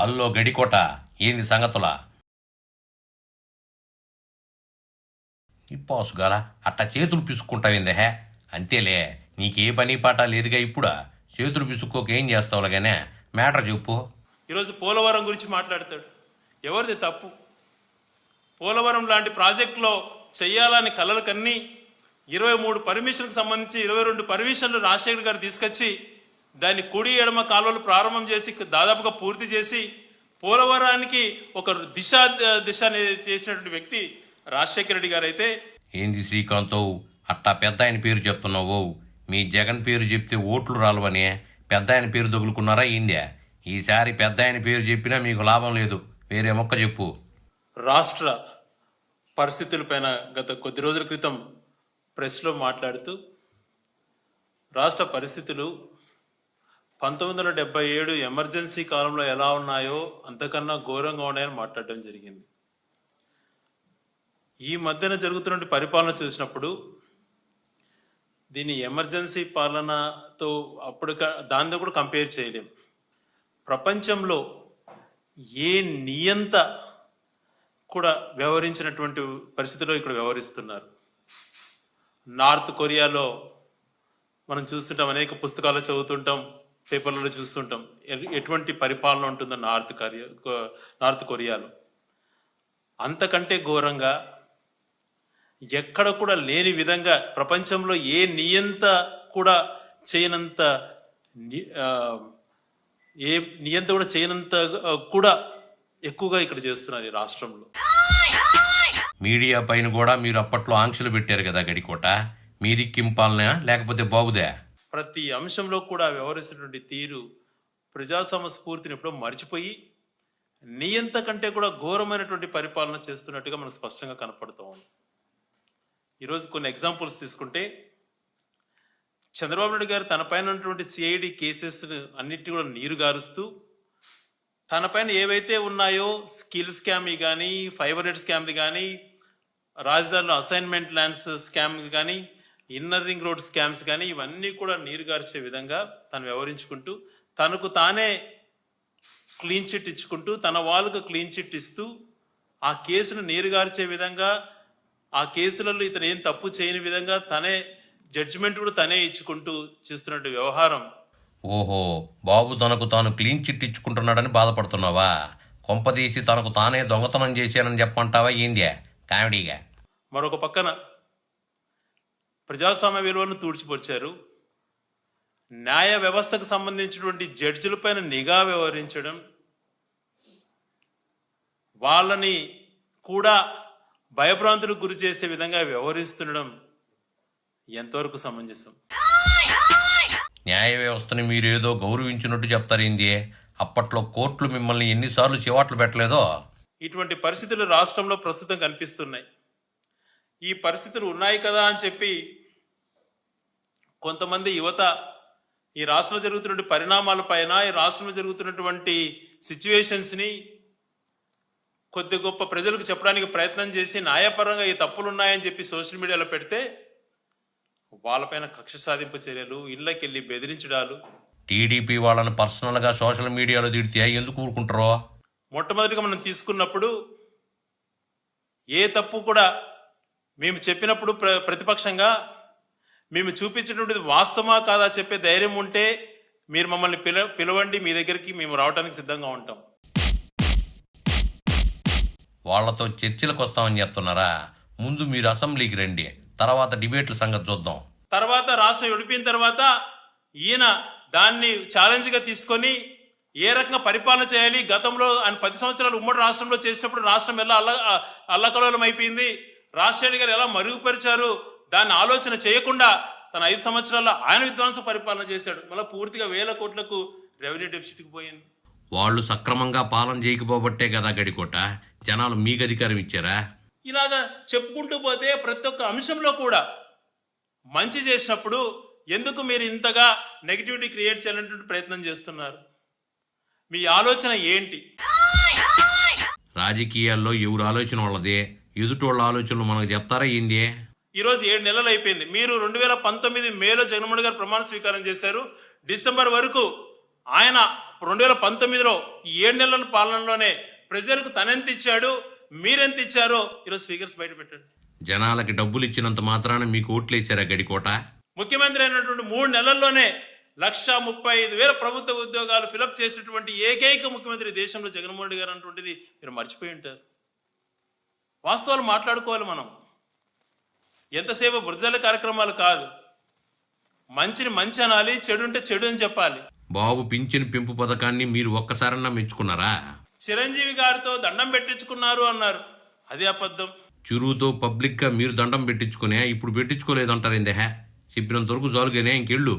Hello Gadikota, ఏంది సంగతుల? ఇప్పాసుగాల అట్టా చేతులు పిసుక్కుంటావిందే. అంతేలే, నీకే పని పాట లేదుగా ఇప్పుడా. చేతులు పిసుక్కోకేం చేస్తావులగానే మ్యాటర్ చెప్పు. ఈరోజు పోలవరం గురించి మాట్లాడతాడు. ఎవరిది తప్పు? పోలవరం లాంటి ప్రాజెక్టులో చెయ్యాలని కలలు కన్ని 23 పర్మిషన్కి సంబంధించి 22 పర్మిషన్లు రాజశేఖర్ గారు తీసుకొచ్చి దాన్ని కుడి ఎడమ కాలువలు ప్రారంభం చేసి దాదాపుగా పూర్తి చేసి పోలవరానికి ఒక దిశ చేసినటువంటి వ్యక్తి రాజశేఖర రెడ్డి గారు అయితే. ఏంది శ్రీకాంతవు అట్టా పెద్ద ఆయన పేరు చెప్తున్నావు? మీ జగన్ పేరు చెప్తే ఓట్లు రాలవని పెద్ద ఆయన పేరు తగులుకున్నారా ఏందే? ఈసారి పెద్ద ఆయన పేరు చెప్పినా మీకు లాభం లేదు, వేరే మొక్క చెప్పు. రాష్ట్ర పరిస్థితులపైన గత కొద్ది రోజుల క్రితం ప్రెస్లో మాట్లాడుతూ రాష్ట్ర పరిస్థితులు 1977 ఎమర్జెన్సీ కాలంలో ఎలా ఉన్నాయో అంతకన్నా ఘోరంగా ఉన్నాయని మాట్లాడడం జరిగింది. ఈ మధ్యన జరుగుతున్న పరిపాలన చూసినప్పుడు దీన్ని ఎమర్జెన్సీ పాలనతో అప్పుడు దాంతో కూడా కంపేర్ చేయలేం. ప్రపంచంలో ఏ నియంత కూడా వ్యవహరించినటువంటి పరిస్థితిలో ఇక్కడ వ్యవహరిస్తున్నారు. నార్త్ కొరియాలో మనం చూస్తుంటాం, అనేక పుస్తకాలు చదువుతుంటాం, పేపర్లలో చూస్తుంటాం ఎటువంటి పరిపాలన ఉంటుందో నార్త్ కొరియాలో. అంతకంటే ఘోరంగా ఎక్కడ కూడా లేని విధంగా ప్రపంచంలో ఏ నియంత కూడా చేయనంత కూడా ఎక్కువగా ఇక్కడ చేస్తున్నారు ఈ రాష్ట్రంలో. మీడియా పైన కూడా మీరు అప్పట్లో ఆంక్షలు పెట్టారు కదా గడికోట. మీరిక్కింపాలనా లేకపోతే బాగుదే? ప్రతి అంశంలో కూడా వ్యవహరిస్తున్నటువంటి తీరు ప్రజాస్వామ్య స్ఫూర్తిని ఎప్పుడో మర్చిపోయి నియంత కంటే కూడా ఘోరమైనటువంటి పరిపాలన చేస్తున్నట్టుగా మనకు స్పష్టంగా కనపడుతూ ఉంది. ఈరోజు కొన్ని ఎగ్జాంపుల్స్ తీసుకుంటే, చంద్రబాబు నాయుడు గారు తన పైన ఉన్నటువంటి సిఐడి కేసెస్ అన్నిటి కూడా నీరు గారుస్తూ తన పైన ఏవైతే ఉన్నాయో స్కిల్ స్కామ్ కానీ, ఫైబర్ నెట్ స్కామ్లు కానీ, రాజధానిలో అసైన్మెంట్ ల్యాండ్స్ స్కామ్ కానీ, ఇన్నర్ రింగ్ రోడ్ స్కామ్స్ కానీ, ఇవన్నీ కూడా నీరు గార్చే విధంగా తను వ్యవహరించుకుంటూ తనకు తానే క్లీన్ చిట్ ఇచ్చుకుంటూ తన వాళ్ళకు క్లీన్ చిట్ ఇస్తూ ఆ కేసును నీరుగార్చే విధంగా, ఆ కేసులలో ఇతను ఏం తప్పు చేయని విధంగా తనే జడ్జిమెంట్ కూడా తనే ఇచ్చుకుంటూ చేస్తున్నట్టు వ్యవహారం. ఓహో, బాబు తనకు తాను క్లీన్ చిట్ ఇచ్చుకుంటున్నాడని బాధపడుతున్నావా? కొంపదీసి తనకు తానే దొంగతనం చేశానని చెప్పంటావా ఏందే కామెడీగా? మరొక పక్కన ప్రజాస్వామ్య విలువలను తూడ్చిపొచ్చారు. న్యాయ వ్యవస్థకు సంబంధించినటువంటి జడ్జిలపైన నిఘా వ్యవహరించడం, వాళ్ళని కూడా భయభ్రాంతులకు గురి చేసే విధంగా వ్యవహరిస్తుండడం ఎంతవరకు సమంజసం? న్యాయ వ్యవస్థని మీరేదో గౌరవించినట్టు చెప్తారేంది? అప్పట్లో కోర్టులు మిమ్మల్ని ఎన్నిసార్లు చివాట్లు పెట్టలేదో? ఇటువంటి పరిస్థితులు రాష్ట్రంలో ప్రస్తుతం కనిపిస్తున్నాయి. ఈ పరిస్థితులు ఉన్నాయి కదా అని చెప్పి కొంతమంది యువత ఈ రాష్ట్రంలో జరుగుతున్న పరిణామాల పైన, ఈ రాష్ట్రంలో జరుగుతున్నటువంటి సిచ్యువేషన్స్ని కొద్ది గొప్ప ప్రజలకు చెప్పడానికి ప్రయత్నం చేసి న్యాయపరంగా ఈ తప్పులు ఉన్నాయని చెప్పి సోషల్ మీడియాలో పెడితే వాళ్ళపైన కక్ష సాధింపు చర్యలు, ఇళ్ళకి వెళ్ళి బెదిరించడాలు. టీడీపీ వాళ్ళని పర్సనల్గా సోషల్ మీడియాలో తిడితే ఎందుకు ఊరుకుంటారో? మొట్టమొదటిగా మనం తీసుకున్నప్పుడు ఏ తప్పు కూడా మేము చెప్పినప్పుడు ప్రతిపక్షంగా మేము చూపించినటువంటిది వాస్తవమా కాదా చెప్పే ధైర్యం ఉంటే మీరు మమ్మల్ని పిలవండి, మీ దగ్గరికి మేము రావడానికి సిద్ధంగా ఉంటాం. వాళ్లతో చర్చలకు వస్తామని చెప్తున్నారా? ముందు మీరు అసెంబ్లీకి రండి, తర్వాత డిబేట్ల సంగతి చూద్దాం. తర్వాత రాష్ట్రం విడిపోయిన తర్వాత ఈయన దాన్ని ఛాలెంజ్గా తీసుకొని ఏ రకంగా పరిపాలన చేయాలి, గతంలో ఆయన 10 సంవత్సరాలు ఉమ్మడి రాష్ట్రంలో చేసినప్పుడు రాష్ట్రం ఎలా అల్లకల్లోలం అయిపోయింది, రాజశేఖర్ గారు ఎలా మరుగుపరిచారు, దాన్ని ఆలోచన చేయకుండా తన 5 సంవత్సరాల్లో ఆయన విధ్వంస పరిపాలన చేశాడు. మళ్ళీ పూర్తిగా 1000 కోట్లకు రెవెన్యూ డెఫిసిట్కి పోయింది. వాళ్ళు సక్రమంగా పాలన చేయకపోబట్టే కదా గడికోట జనాలు మీకు అధికారం ఇచ్చారా? ఇలాగా చెప్పుకుంటూ పోతే ప్రతి ఒక్క అంశంలో కూడా మంచి చేసినప్పుడు ఎందుకు మీరు ఇంతగా నెగిటివిటీ క్రియేట్ చేయాలనేటువంటి ప్రయత్నం చేస్తున్నారు? మీ ఆలోచన ఏంటి? రాజకీయాల్లో ఎవరు ఆలోచన వాళ్ళదే, ఎదుటోళ్ళ ఆలోచనలు మనకు చెప్తారా ఏంది? ఈరోజు 7 నెలలు అయిపోయింది. మీరు 2019 మేలో జగన్మోహన్ గారు ప్రమాణ స్వీకారం చేశారు. డిసెంబర్ వరకు ఆయన 2019లో ఈ 7 నెలల పాలనలోనే ప్రజలకు తనెంత ఇచ్చాడు, మీరెంత ఇచ్చారో ఈరోజు ఫిగర్స్ బయట పెట్టండి. జనాలకి డబ్బులు ఇచ్చినంత మాత్రాన మీకు ఓట్లేసారా గడికోట? ముఖ్యమంత్రి అయినటువంటి 3 నెలల్లోనే 1,35,000 ప్రభుత్వ ఉద్యోగాలు ఫిలప్ చేసినటువంటి ఏకైక ముఖ్యమంత్రి దేశంలో జగన్మోహన్ రెడ్డి గారు అన్నటువంటిది మీరు మర్చిపోయి ఉంటారు. వాస్తవాలు మాట్లాడుకోవాలి మనం. ఎంతసేపు బుర్జల కార్యక్రమాలు కాదు, మంచిని మంచి అనాలి, చెడు ఉంటే చెడు అని చెప్పాలి. బాబు పింఛన్ పెంపు పథకాన్ని మీరు ఒక్కసారన్నా మెచ్చుకున్నారా? చిరంజీవి గారితో దండం పెట్టించుకున్నారు అన్నారు, అది అబద్ధం. చిరుతో పబ్లిక్గా మీరు దండం పెట్టించుకునే, ఇప్పుడు పెట్టించుకోలేదంటారు ఏందే? చెప్పినంత వరకు జాలుగానే ఇంకెళ్ళు.